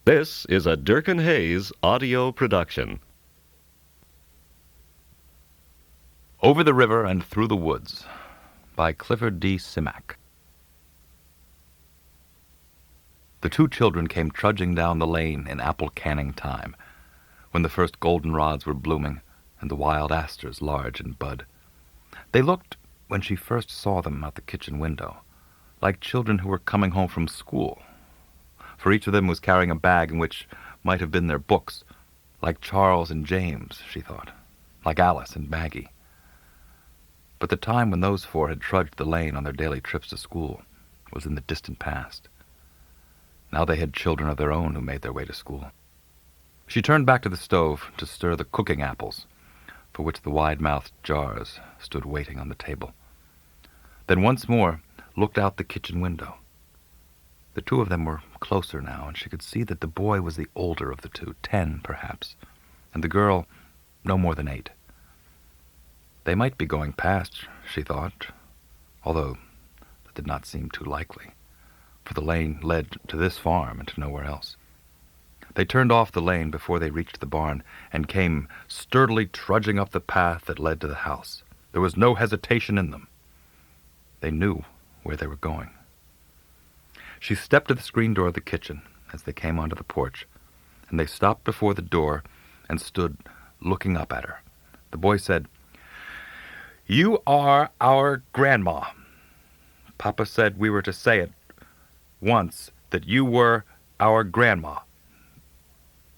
This is a Durkin Hayes audio production. Over the River and Through the Woods by Clifford D. Simak. The two children came trudging down the lane in apple canning time, when the first goldenrods were blooming and the wild asters large in bud. They looked, when she first saw them out the kitchen window, like children who were coming home from school, for each of them was carrying a bag in which might have been their books, like Charles and James, she thought, like Alice and Maggie. But the time when those four had trudged the lane on their daily trips to school was in the distant past. Now they had children of their own who made their way to school. She turned back to the stove to stir the cooking apples, for which the wide-mouthed jars stood waiting on the table. Then once more looked out the kitchen window. The two of them were closer now, and she could see that the boy was the older of the two, 10 perhaps, and the girl no more than 8. They might be going past, she thought, although that did not seem too likely, for the lane led to this farm and to nowhere else. They turned off the lane before they reached the barn and came sturdily trudging up the path that led to the house. There was no hesitation in them. They knew where they were going. She stepped to the screen door of the kitchen as they came onto the porch, and they stopped before the door and stood looking up at her. The boy said, "You are our grandma. Papa said we were to say it once, that you were our grandma."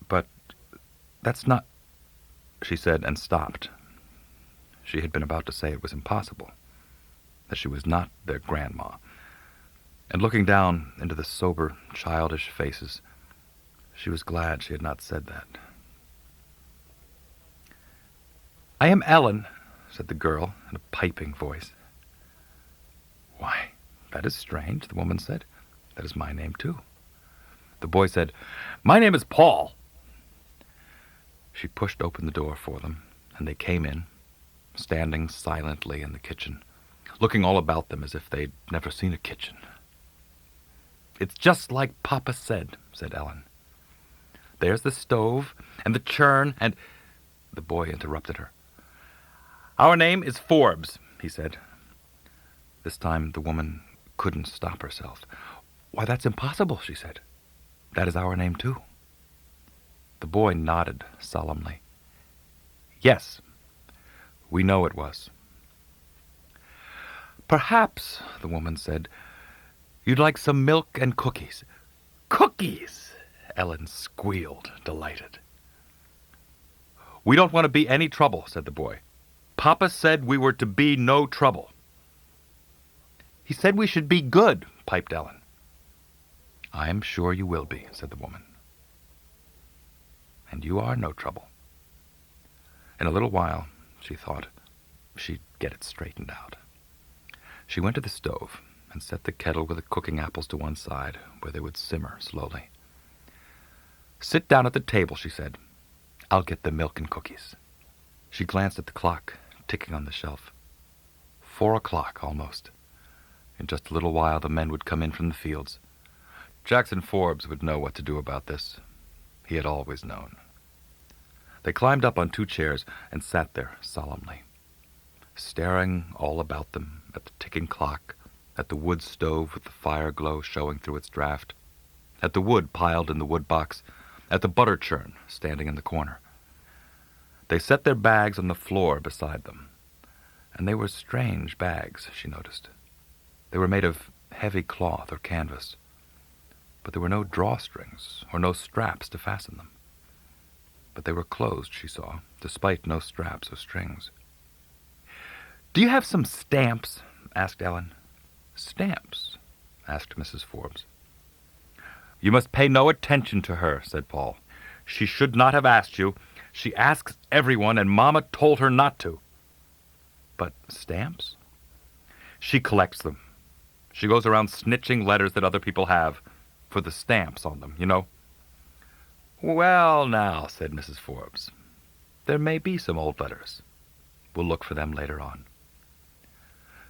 "But that's not," she said, and stopped. She had been about to say it was impossible, that she was not their grandma. And looking down into the sober, childish faces, she was glad she had not said that. "I am Ellen," said the girl in a piping voice. "Why, that is strange," the woman said. "That is my name, too." The boy said, "My name is Paul." She pushed open the door for them, and they came in, standing silently in the kitchen, looking all about them as if they'd never seen a kitchen. "It's just like Papa said," said Ellen. "There's the stove and the churn and—" The boy interrupted her. "Our name is Forbes," he said. This time the woman couldn't stop herself. "Why, that's impossible," she said. "That is our name, too." The boy nodded solemnly. "Yes, we know it was." "Perhaps," the woman said, "you'd like some milk and cookies." "Cookies!" Ellen squealed, delighted. "We don't want to be any trouble," said the boy. "Papa said we were to be no trouble." "He said we should be good," piped Ellen. "I am sure you will be," said the woman. "And you are no trouble." In a little while, she thought, she'd get it straightened out. She went to the stove and set the kettle with the cooking apples to one side, where they would simmer slowly. "Sit down at the table," she said. "I'll get the milk and cookies." She glanced at the clock, ticking on the shelf. 4 o'clock, almost. In just a little while the men would come in from the fields. Jackson Forbes would know what to do about this. He had always known. They climbed up on 2 chairs and sat there solemnly, staring all about them at the ticking clock, at the wood stove with the fire glow showing through its draught, at the wood piled in the wood box, at the butter churn standing in the corner. They set their bags on the floor beside them, and they were strange bags, she noticed. They were made of heavy cloth or canvas, but there were no drawstrings or no straps to fasten them. But they were closed, she saw, despite no straps or strings. "Do you have some stamps?" asked Ellen. "Stamps?" asked Mrs. Forbes. "You must pay no attention to her," said Paul. "She should not have asked you. She asks everyone, and Mama told her not to." "But stamps?" "She collects them. She goes around snitching letters that other people have, for the stamps on them, you know." "Well, now," said Mrs. Forbes, "there may be some old letters. We'll look for them later on."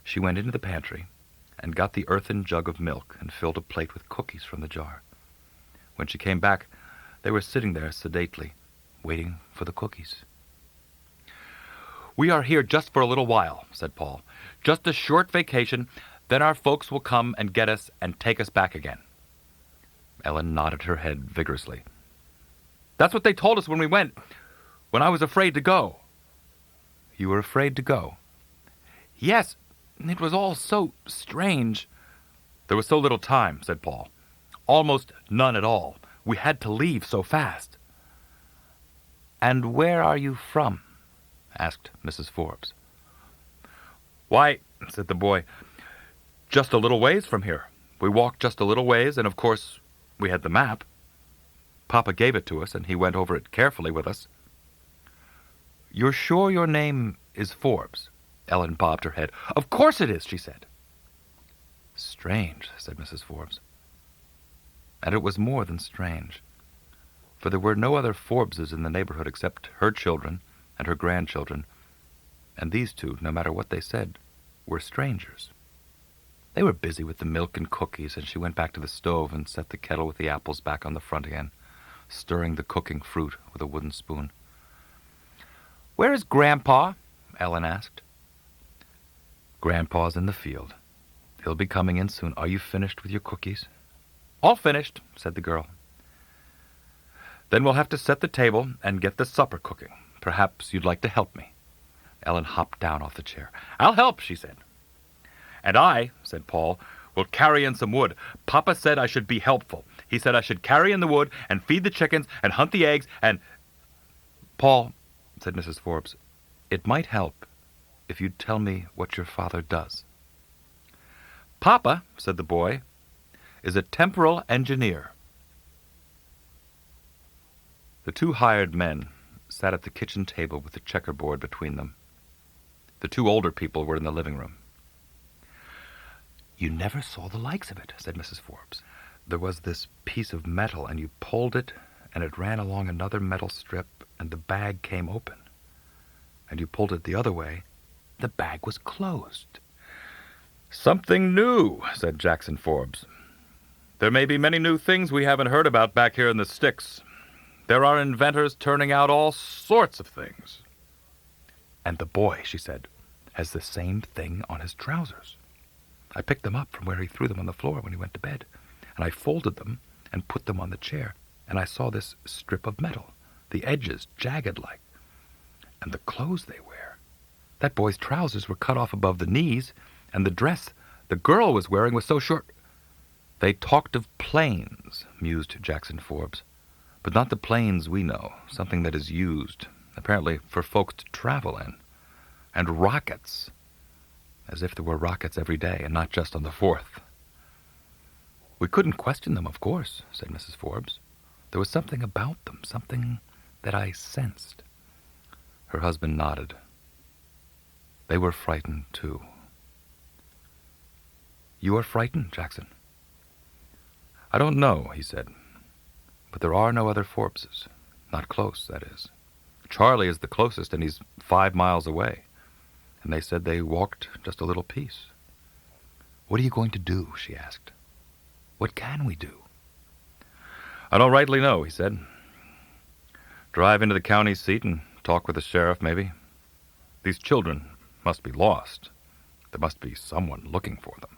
She went into the pantry and got the earthen jug of milk and filled a plate with cookies from the jar. When she came back, They were sitting there sedately, waiting for the cookies. "We are here just for a little while," said Paul. "Just a short vacation, then our folks will come and get us and take us back again." Ellen nodded her head vigorously. "That's what they told us when we went, when I was afraid to go." "You were afraid to go?" "Yes, it was all so strange." "There was so little time," said Paul. "Almost none at all. We had to leave so fast." "And where are you from?" asked Mrs. Forbes. "Why," said the boy, "just a little ways from here. We walked just a little ways, and of course we had the map. Papa gave it to us, and he went over it carefully with us." "You're sure your name is Forbes?" Ellen bobbed her head. "Of course it is," she said. "Strange," said Mrs. Forbes. And it was more than strange, for there were no other Forbeses in the neighborhood except her children and her grandchildren, and these two, no matter what they said, were strangers. They were busy with the milk and cookies, and she went back to the stove and set the kettle with the apples back on the front again, stirring the cooking fruit with a wooden spoon. "Where is Grandpa?" Ellen asked. "Grandpa's in the field. He'll be coming in soon. Are you finished with your cookies?" "All finished," said the girl. "Then we'll have to set the table and get the supper cooking. Perhaps you'd like to help me." Ellen hopped down off the chair. "I'll help," she said. "And I," said Paul, "will carry in some wood. Papa said I should be helpful. He said I should carry in the wood and feed the chickens and hunt the eggs and—" "Paul," said Mrs. Forbes, "it might help if you'd tell me what your father does." "Papa," said the boy, "is a temporal engineer." The two hired men sat at the kitchen table with the checkerboard between them. The two older people were in the living room. "You never saw the likes of it," said Mrs. Forbes. "There was this piece of metal, and you pulled it, and it ran along another metal strip, and the bag came open. And you pulled it the other way, the bag was closed." "Something new," said Jackson Forbes. "There may be many new things we haven't heard about back here in the sticks. There are inventors turning out all sorts of things." "And the boy," she said, "has the same thing on his trousers. I picked them up from where he threw them on the floor when he went to bed, and I folded them and put them on the chair, and I saw this strip of metal, the edges jagged-like, and the clothes they wear. That boy's trousers were cut off above the knees, and the dress the girl was wearing was so short." "They talked of planes," mused Jackson Forbes, "but not the planes we know, something that is used, apparently for folks to travel in. And rockets, as if there were rockets every day and not just on the 4th. "We couldn't question them, of course," said Mrs. Forbes. "There was something about them, something that I sensed." Her husband nodded. They were frightened, too. "You are frightened, Jackson?" "I don't know," he said. "But there are no other Forbeses. Not close, that is. Charlie is the closest, and he's 5 miles away. And they said they walked just a little piece." "What are you going to do?" she asked. "What can we do?" "I don't rightly know," he said. "Drive into the county seat and talk with the sheriff, maybe. These children must be lost. There must be someone looking for them."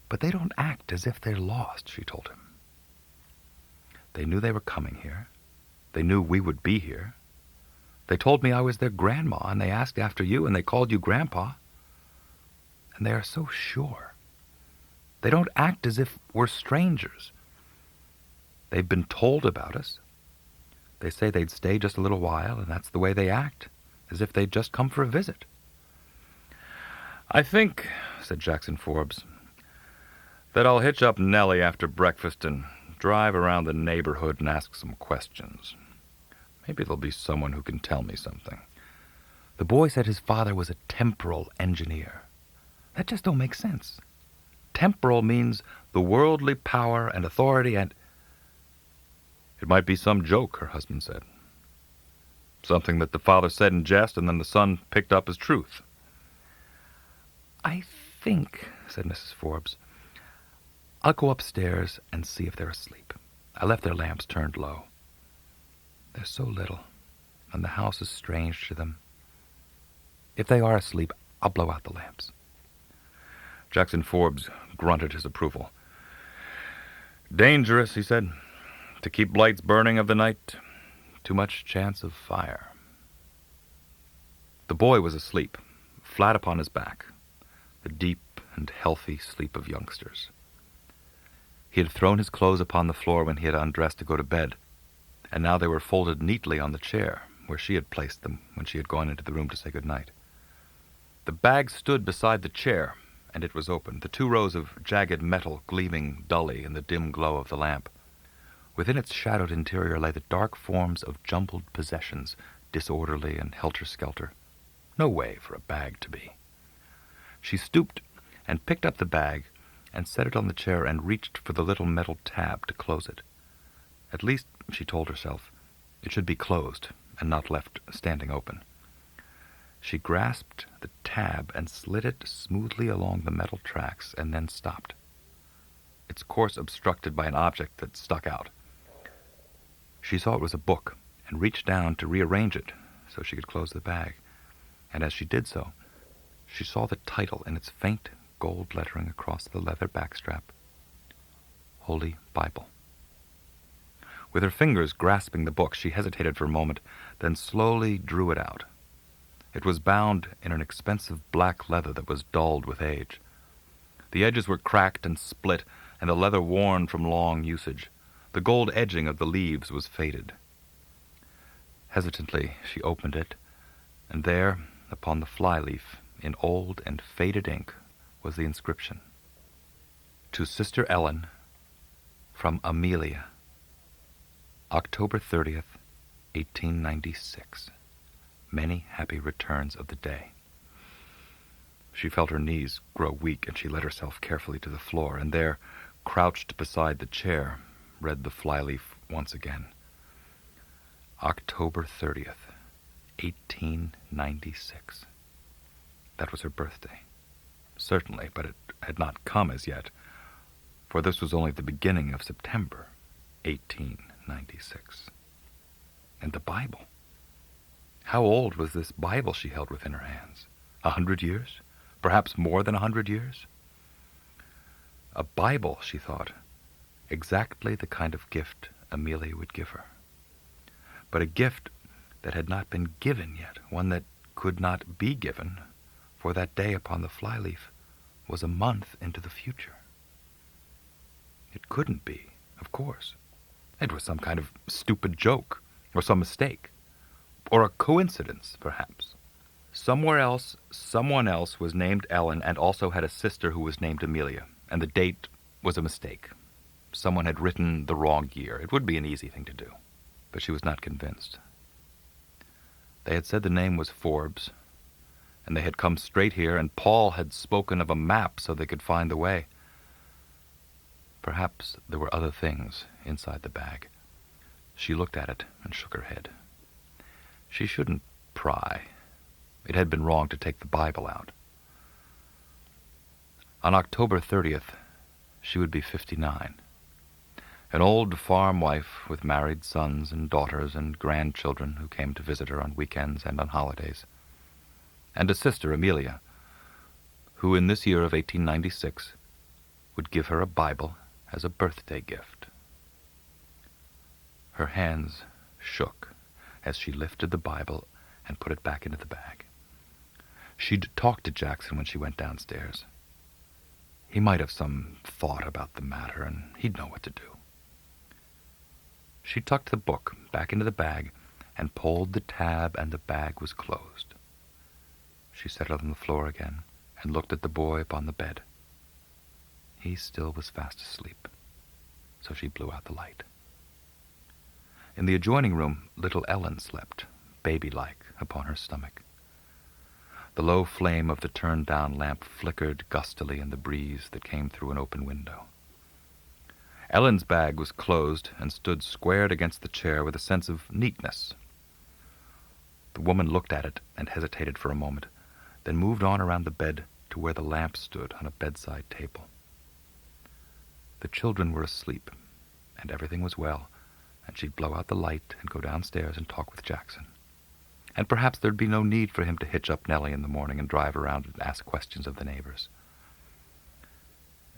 "But they don't act as if they're lost," she told him. "They knew they were coming here. They knew we would be here. They told me I was their grandma, and they asked after you, and they called you Grandpa. And they are so sure. They don't act as if we're strangers. They've been told about us. They say they'd stay just a little while, and that's the way they act, as if they'd just come for a visit." "I think," said Jackson Forbes, "that I'll hitch up Nellie after breakfast and drive around the neighborhood and ask some questions. Maybe there'll be someone who can tell me something." The boy said his father was a temporal engineer. That just don't make sense. Temporal means the worldly power and authority and... "It might be some joke," her husband said. "Something that the father said in jest and then the son picked up as truth." "I think," said Mrs. Forbes, "I'll go upstairs and see if they're asleep. I left their lamps turned low. They're so little, and the house is strange to them. If they are asleep, I'll blow out the lamps." Jackson Forbes grunted his approval. "Dangerous," he said, "to keep lights burning of the night. Too much chance of fire." The boy was asleep, flat upon his back, the deep and healthy sleep of youngsters. He had thrown his clothes upon the floor when he had undressed to go to bed, and now they were folded neatly on the chair where she had placed them when she had gone into the room to say good night. The bag stood beside the chair, and it was open, the 2 rows of jagged metal gleaming dully in the dim glow of the lamp. Within its shadowed interior lay the dark forms of jumbled possessions, disorderly and helter-skelter. No way for a bag to be. She stooped and picked up the bag and set it on the chair and reached for the little metal tab to close it. At least, she told herself, it should be closed and not left standing open. She grasped the tab and slid it smoothly along the metal tracks and then stopped, its course obstructed by an object that stuck out. She saw it was a book and reached down to rearrange it so she could close the bag, and as she did so, she saw the title in its faint gold lettering across the leather backstrap: Holy Bible. With her fingers grasping the book, she hesitated for a moment, then slowly drew it out. It was bound in an expensive black leather that was dulled with age. The edges were cracked and split, and the leather worn from long usage. The gold edging of the leaves was faded. Hesitantly, she opened it, and there, upon the flyleaf, in old and faded ink, was the inscription: To Sister Ellen, from Amelia, October 30th, 1896. Many happy returns of the day. She felt her knees grow weak, and she let herself carefully to the floor, and there, crouched beside the chair, read the flyleaf once again. October 30th, 1896. That was her birthday. Certainly, but it had not come as yet, for this was only the beginning of September, 1896. And the Bible. How old was this Bible she held within her hands? 100 years? Perhaps more than 100 years? A Bible, she thought, exactly the kind of gift Amelia would give her. But a gift that had not been given yet, one that could not be given, for that day upon the flyleaf was a month into the future. It couldn't be, of course. It was some kind of stupid joke, or some mistake, or a coincidence, perhaps. Somewhere else, someone else was named Ellen and also had a sister who was named Amelia, and the date was a mistake. Someone had written the wrong year. It would be an easy thing to do, but she was not convinced. They had said the name was Forbes, and they had come straight here, and Paul had spoken of a map so they could find the way. Perhaps there were other things inside the bag. She looked at it and shook her head. She shouldn't pry. It had been wrong to take the Bible out. On October 30th, she would be 59. An old farm wife with married sons and daughters and grandchildren who came to visit her on weekends and on holidays. And a sister, Amelia, who in this year of 1896 would give her a Bible as a birthday gift. Her hands shook as she lifted the Bible and put it back into the bag. She'd talked to Jackson when she went downstairs. He might have some thought about the matter, and he'd know what to do. She tucked the book back into the bag and pulled the tab, and the bag was closed. She set it on the floor again and looked at the boy upon the bed. He still was fast asleep, so she blew out the light. In the adjoining room, little Ellen slept, baby-like, upon her stomach. The low flame of the turned-down lamp flickered gustily in the breeze that came through an open window. Ellen's bag was closed and stood squared against the chair with a sense of neatness. The woman looked at it and hesitated for a moment, then moved on around the bed to where the lamp stood on a bedside table. The children were asleep, and everything was well, and she'd blow out the light and go downstairs and talk with Jackson. And perhaps there'd be no need for him to hitch up Nellie in the morning and drive around and ask questions of the neighbors.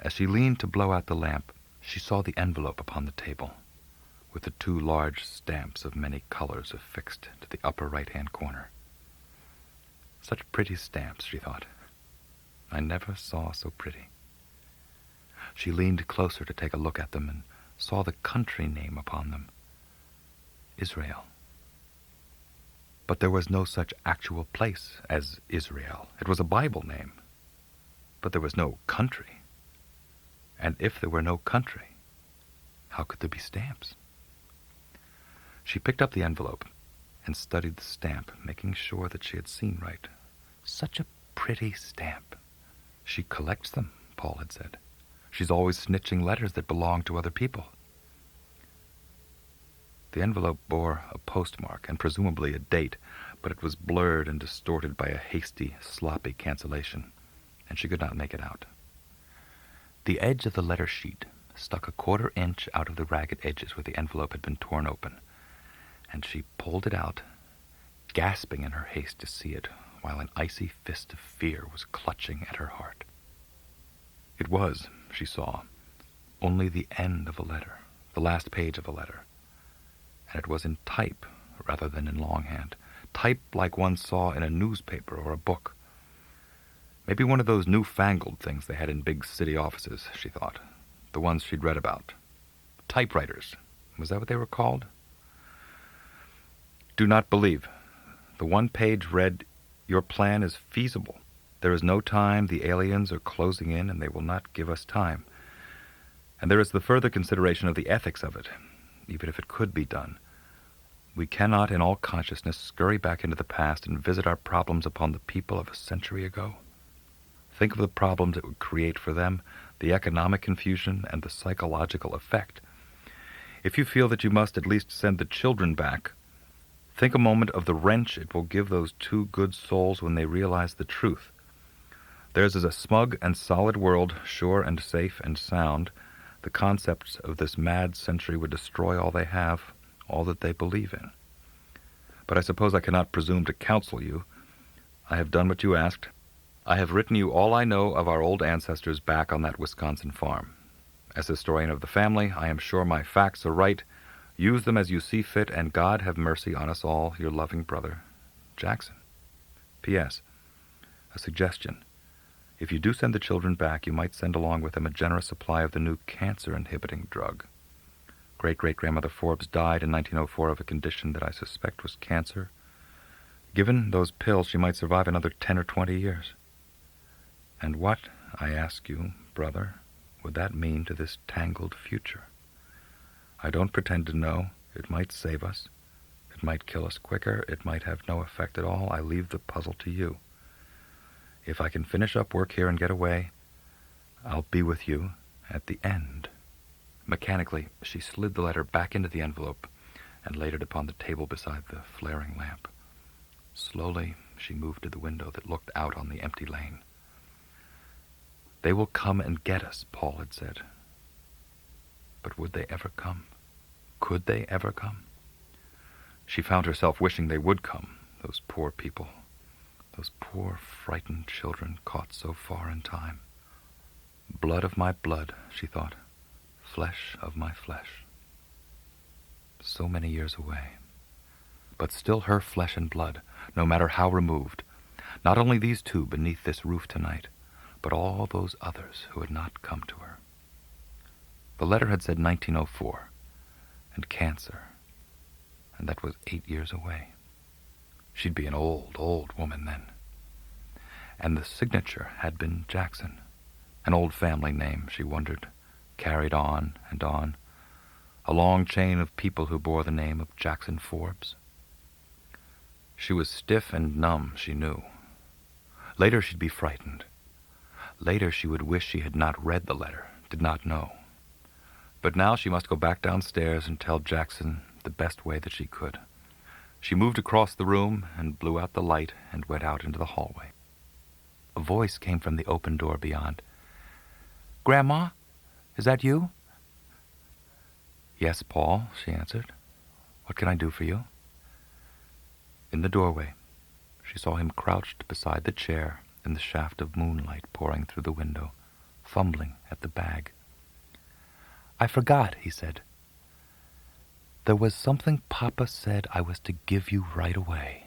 As she leaned to blow out the lamp, she saw the envelope upon the table, with the 2 large stamps of many colors affixed to the upper right-hand corner. Such pretty stamps, she thought. I never saw so pretty. She leaned closer to take a look at them and saw the country name upon them. Israel. But there was no such actual place as Israel. It was a Bible name. But there was no country. And if there were no country, how could there be stamps? She picked up the envelope and studied the stamp, making sure that she had seen right. Such a pretty stamp. She collects them, Paul had said. She's always snitching letters that belong to other people. The envelope bore a postmark and presumably a date, but it was blurred and distorted by a hasty, sloppy cancellation, and she could not make it out. The edge of the letter sheet stuck a 1/4 inch out of the ragged edges where the envelope had been torn open, and she pulled it out, gasping in her haste to see it, while an icy fist of fear was clutching at her heart. It was, she saw, only the end of a letter, the last page of a letter, and it was in type rather than in longhand, type like one saw in a newspaper or a book. Maybe one of those newfangled things they had in big city offices, she thought, the ones she'd read about. Typewriters. Was that what they were called? Do not believe. The one page read, "Your plan is feasible. There is no time. The aliens are closing in, and they will not give us time. And there is the further consideration of the ethics of it, even if it could be done. We cannot, in all consciousness, scurry back into the past and visit our problems upon the people of a century ago. Think of the problems it would create for them, the economic confusion, and the psychological effect. If you feel that you must at least send the children back, think a moment of the wrench it will give those 2 good souls when they realize the truth. Theirs is a smug and solid world, sure and safe and sound. The concepts of this mad century would destroy all they have, all that they believe in. But I suppose I cannot presume to counsel you. I have done what you asked. I have written you all I know of our old ancestors back on that Wisconsin farm. As historian of the family, I am sure my facts are right. Use them as you see fit, and God have mercy on us all, your loving brother, Jackson. P.S. A suggestion. If you do send the children back, you might send along with them a generous supply of the new cancer-inhibiting drug. Great-great-grandmother Forbes died in 1904 of a condition that I suspect was cancer. Given those pills, she might survive another 10 or 20 years. And what, I ask you, brother, would that mean to this tangled future? I don't pretend to know. It might save us. It might kill us quicker. It might have no effect at all. I leave the puzzle to you. If I can finish up work here and get away, I'll be with you at the end. Mechanically, she slid the letter back into the envelope and laid it upon the table beside the flaring lamp. Slowly, she moved to the window that looked out on the empty lane. They will come and get us, Paul had said. But would they ever come? Could they ever come? She found herself wishing they would come, those poor people, those poor frightened children caught so far in time. Blood of my blood, she thought, flesh of my flesh. So many years away. But still her flesh and blood, no matter how removed. Not only these 2 beneath this roof tonight, but all those others who had not come to her. The letter had said 1904, and cancer, and that was 8 years away. She'd be an old, old woman then. And the signature had been Jackson, an old family name, she wondered, carried on and on, a long chain of people who bore the name of Jackson Forbes. She was stiff and numb, she knew. Later she'd be frightened. Later she would wish she had not read the letter, did not know. But now she must go back downstairs and tell Jackson the best way that she could. She moved across the room and blew out the light and went out into the hallway. A voice came from the open door beyond. "Grandma, is that you?" "Yes, Paul," she answered. "What can I do for you?" In the doorway, she saw him crouched beside the chair in the shaft of moonlight pouring through the window, fumbling at the bag. "I forgot," he said. "There was something Papa said I was to give you right away."